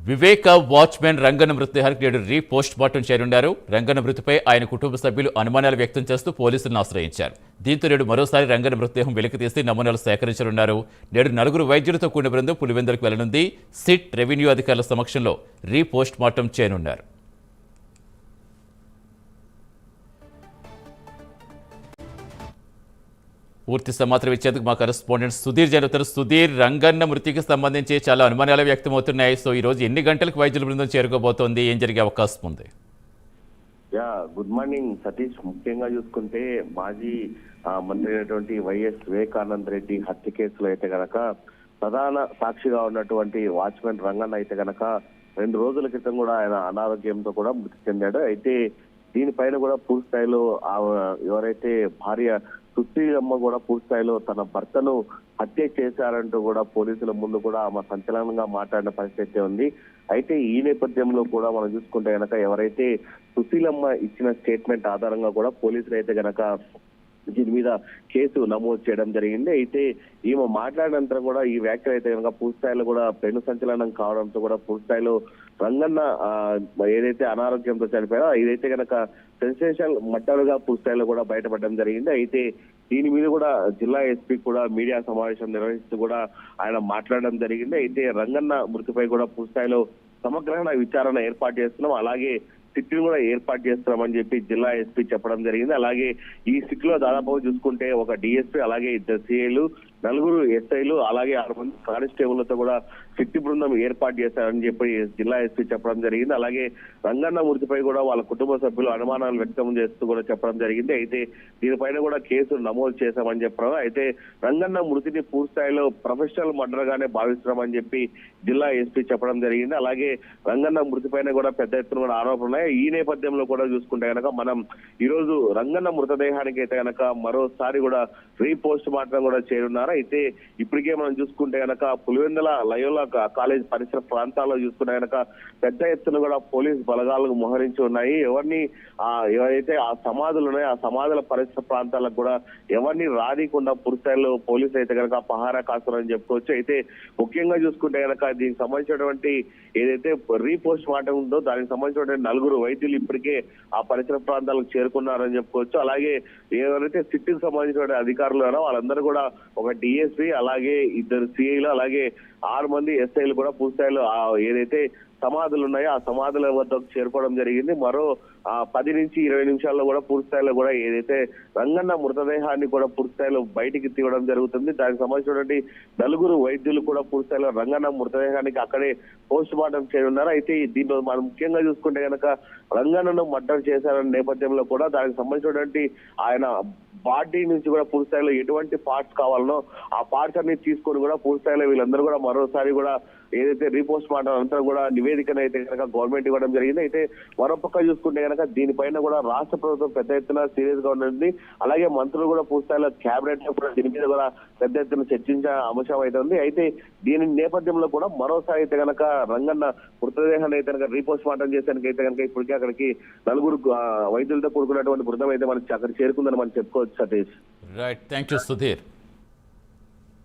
వివేక watchman Ranganna మృతదేహానికి నేడు post mortem చేయనున్నారు. రంగన్న మృతిపై ఆయన కుటుంబ సభ్యులు అనుమానాలు వ్యక్తం చేస్తూ పోలీసులను ఆశ్రయించారు. దీంతో నేడు మరోసారి రంగన్న మృతదేహం వెలికితీసి నమూనాలు సేకరించనున్నారు. నేడు 4 వైద్యులతో కూడిన బృందం పులివెందులకు వెళ్లనుంది. సిట్ రెవెన్యూ అధికారుల సమక్షంలో పోస్ట్ మార్టం చేయనున్నారు. పూర్తి సమాచారం ఇచ్చేందుకు మా కరెస్పాండెంట్ సుధీర్ జరుగుతారు. సుధీర్, రంగన్న మృతికి సంబంధించి చాలా అనుమానాలు వ్యక్తమవుతున్నాయి. సో ఈ రోజు ఎన్ని గంటలకు వైద్యుల బృందం చేరుకోబోతోంది, ఏం జరిగే అవకాశం ఉంది? Good morning Satish. ముఖ్యంగా చూసుకుంటే మాజీ మంత్రి అయినటువంటి వైఎస్ వివేకానంద రెడ్డి హత్య కేసులో అయితే గనక ప్రధాన సాక్షిగా ఉన్నటువంటి వాచ్మెన్ రంగన్న అయితే గనక 2 రోజుల క్రితం కూడా ఆయన అనారోగ్యంతో కూడా మృతి చెందాడు. అయితే దీనిపైన కూడా పూర్తి స్థాయిలో ఎవరైతే భార్య సుశీలమ్మ కూడా పూర్తి స్థాయిలో తన భర్తను హత్య చేశారంటూ కూడా పోలీసుల ముందు కూడా ఆమె సంచలనంగా మాట్లాడిన పరిస్థితి ఉంది. అయితే ఈ నేపథ్యంలో కూడా మనం చూసుకుంటే గనక ఎవరైతే సుశీలమ్మ ఇచ్చిన స్టేట్మెంట్ ఆధారంగా కూడా పోలీసులు అయితే గనక దీని మీద కేసు నమోదు చేయడం జరిగింది. అయితే ఈమె మాట్లాడినంతరం కూడా ఈ వ్యాఖ్యలు అయితే కనుక పూర్తిస్థాయిలో కూడా పెను సంచలనం కావడంతో కూడా పూర్తిస్థాయిలో రంగన్న ఏదైతే అనారోగ్యంతో చనిపోయారో ఇదైతే కనుక సెన్సేషన్ మట్టలుగా పూర్తిస్థాయిలో కూడా బయటపడడం జరిగింది. అయితే దీని మీద కూడా జిల్లా ఎస్పీ కూడా మీడియా సమావేశం నిర్వహిస్తూ కూడా ఆయన మాట్లాడడం జరిగింది. అయితే రంగన్న మృతిపై కూడా పూర్తిస్థాయిలో సమగ్రమైన విచారణ ఏర్పాటు చేస్తున్నాం, అలాగే సిట్ కూడా ఏర్పాటు చేస్తున్నామని చెప్పి జిల్లా ఎస్పీ చెప్పడం జరిగింది. అలాగే ఈ సిట్ లో దాదాపు చూసుకుంటే ఒక డిఎస్పీ, అలాగే 2 సిఐలు, 4 ఎస్ఐలు, అలాగే 6 మంది కానిస్టేబుల్తో కూడా సిట్ బృందం ఏర్పాటు చేశారని చెప్పి జిల్లా ఎస్పీ చెప్పడం జరిగింది. అలాగే రంగన్న మృతిపై కూడా వాళ్ళ కుటుంబ సభ్యులు అనుమానాలు వ్యక్తం చేస్తూ కూడా చెప్పడం జరిగింది. అయితే దీనిపైన కూడా కేసు నమోదు చేశామని చెప్పడం. అయితే రంగన్న మృతిని పూర్తి స్థాయిలో ప్రొఫెషనల్ మర్డర్ గానే భావిస్తున్నామని చెప్పి జిల్లా ఎస్పీ చెప్పడం జరిగింది. అలాగే రంగన్న మృతిపైన కూడా పెద్ద ఎత్తున కూడా ఆరోపణలు ఉన్నాయి. ఈ నేపథ్యంలో కూడా చూసుకుంటే కనుక మనం ఈ రోజు రంగన్న మృతదేహానికి అయితే కనుక మరోసారి కూడా పోస్ట్ మార్టం కూడా చేరున్నారు. అయితే ఇప్పటికే మనం చూసుకుంటే కనుక పులివెందుల లయోలా కాలేజ్ పరిసర ప్రాంతాల్లో చూసుకుంటే కనుక పెద్ద ఎత్తున కూడా పోలీస్ బలగాలకు మోహరించి ఉన్నాయి. ఎవరైతే ఆ సమాధులు ఉన్నాయో ఆ సమాధుల పరిసర ప్రాంతాలకు కూడా ఎవరిని రానికుండా పూర్తిస్థాయిలో పోలీసులు అయితే కనుక పహారా కాస్తున్నారని చెప్పుకోవచ్చు. అయితే ముఖ్యంగా చూసుకుంటే కనుక దీనికి సంబంధించినటువంటి ఏదైతే పోస్ట్ మార్టం ఉందో దానికి సంబంధించినటువంటి 4 వైద్యులు ఇప్పటికే ఆ పరిసర ప్రాంతాలకు చేరుకున్నారని చెప్పుకోవచ్చు. అలాగే ఎవరైతే సిట్కి సంబంధించిన అధికారులు ఉన్నారో వాళ్ళందరూ కూడా ఒక డిఎస్పీ, అలాగే 2 సిఐలు, అలాగే 6 మంది ఎస్ఐలు కూడా పూర్తిస్థాయిలో ఏదైతే సమాధులు ఉన్నాయో ఆ సమాధుల వద్దకు చేరుకోవడం జరిగింది. మరో 10 నుంచి 20 నిమిషాల్లో కూడా పూర్తిస్థాయిలో కూడా ఏదైతే రంగన్న మృతదేహాన్ని కూడా పూర్తిస్థాయిలో బయటికి తీయడం జరుగుతుంది. దానికి సంబంధించినటువంటి 4 వైద్యులు కూడా పూర్తిస్థాయిలో రంగన్న మృతదేహానికి అక్కడే పోస్ట్ మార్టం చేయనున్నారు. అయితే దీంట్లో మనం ముఖ్యంగా చూసుకుంటే కనుక రంగన్నను మర్డర్ చేశారన్న నేపథ్యంలో కూడా దానికి సంబంధించినటువంటి ఆయన బాడీ నుంచి కూడా పూర్తిస్థాయిలో ఎటువంటి పార్ట్స్ కావాలనో ఆ పార్ట్స్ అన్ని తీసుకొని కూడా పూర్తిస్థాయిలో వీళ్ళందరూ కూడా మరోసారి కూడా ఏదైతే రీపోస్ట్ మార్టం అంతా కూడా నివేదికను అయితే కనుక గవర్నమెంట్ ఇవ్వడం జరిగింది. అయితే మరోపక్క చూసుకుంటే కనుక దీనిపైన కూడా రాష్ట్ర ప్రభుత్వం పెద్ద ఎత్తున సీరియస్ గా ఉంటుంది. అలాగే మంత్రులు కూడా పూర్తిస్థాయిలో క్యాబినెట్ లో కూడా దీని మీద కూడా పెద్ద ఎత్తున చర్చించే అంశం అయితే ఉంది. అయితే దీని నేపథ్యంలో కూడా మరోసారి అయితే కనుక రంగన్న మృతదేహాన్ని అయితే కనుక రీపోస్ట్ మార్టం చేసేందుకు అయితే కనుక ఇప్పటికే అక్కడికి 4 వైద్యులతో కూడుకున్నటువంటి బృందం అయితే మనకి అక్కడ చేరుకుందని మనం చెప్పుకోవచ్చు Satish. Right, thank you Sudheer.